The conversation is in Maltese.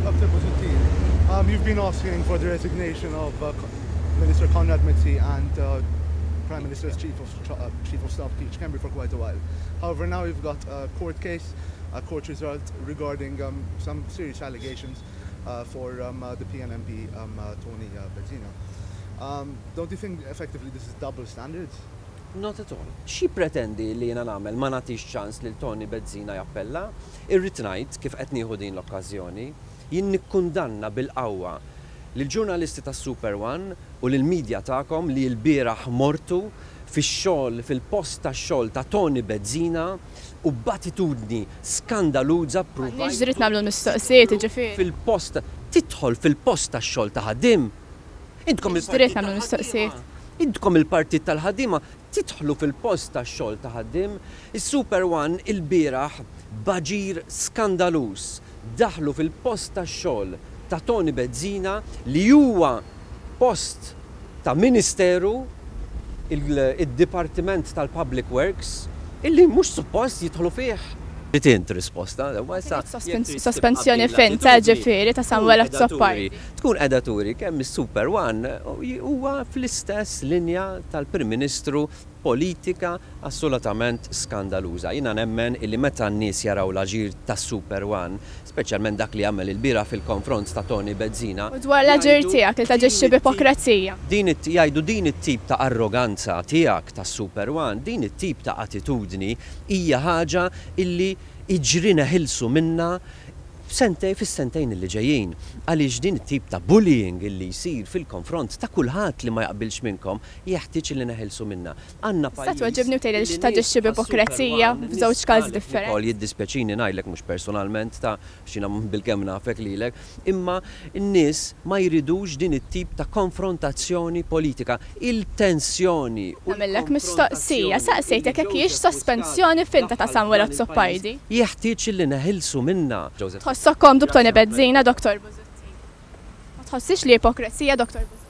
Dr. Busuttil, you've been asking for the resignation of Minister Conrad Mizzi and Prime Minister's Chief of Staff Keith Schembri for quite a while. However, now we've got a court case, a court result regarding some serious allegations for the PNMP Tony Bezzina. Don't you think effectively this is double standards? Not at all. Xi pretendi li jiena nagħmel ma nagħtix ċans lil Tony Bezzina jappella? Irrid ngħid kif qed nieħu din l-okkażjoni, jien nikkundanna bil-qawwa lill-ġurnalisti tas-Super One u lill-medja tagħkom li l-bieraħ mortu fix-xogħol fil-post tax-xogħol ta' Tony Bezzina u b'attitudni skandaluża M'għandniex dritt nagħmlu mistoqsijiet ġifieri. Fil-post tidħol fil-post tax-xogħol ta' ħadiem. Intkom dritt nagħmlu mistoqsijiet. Intkom il-partit tal-ħaddiema tidħlu fil-post tax-xogħol ta' ħaddiem, is-Super One il-bieraħ baġir skandaluż daħlu fil-post tax-xogħol ta' Tony Bezzina li huwa post ta' Ministeru il-Dipartiment tal-Public Works illi mhux suppost jidħlu fih. Ritint risposta, sospensjoni fin ta' ġifieri ta' Samuel Azzopardi. Tkun qiegħda turi kemm is-Super One huwa fl-istess linja tal-Prim Ministru politika assolutament skandaluża. Jiena nemmen illi meta n-nies jaraw l-aġir tas-Super One, speċjalment dak li għamel il-bieraħ fil-konfront ta' Tony Bezzina. U dwar l-aġir tiegħek li taġixxi b'ipokrazija. Jgħidu din it-tip ta' arroganza tiegħek tas-Super One, din it-tip ta' attitudni hija ħaġa illi iġrina ħilsu minna fis-sentejn li ġejjin. Għaliex din it-tip ta' bullying illi jsir fil-konfront ta' kulħadd li ma jaqbilx minnkom jeħtieġ li neħilsu minna. Għandna pajjiż. Sa tweġibni u tgħidli taġixxi b'ipokrazija f'żewġ każi differenti. Ukoll jiddispjaċini ngħidlek mhux personalment ta' xina bil-kemm nafek lilek, imma n-nies ma jridux din it-tip ta' konfrontazzjoni politika, il-tensjoni. Għamillek mistoqsija, saqsejtek jekk hijiex sospensjoni finta ta' Samuel Azzopardi. Jeħtieġ li neħilsu minna. Tħossok komdu b'Tony Bezzina, Dr. Busuttil. Ma tħossix li ipokrazija, Dr. Busuttil?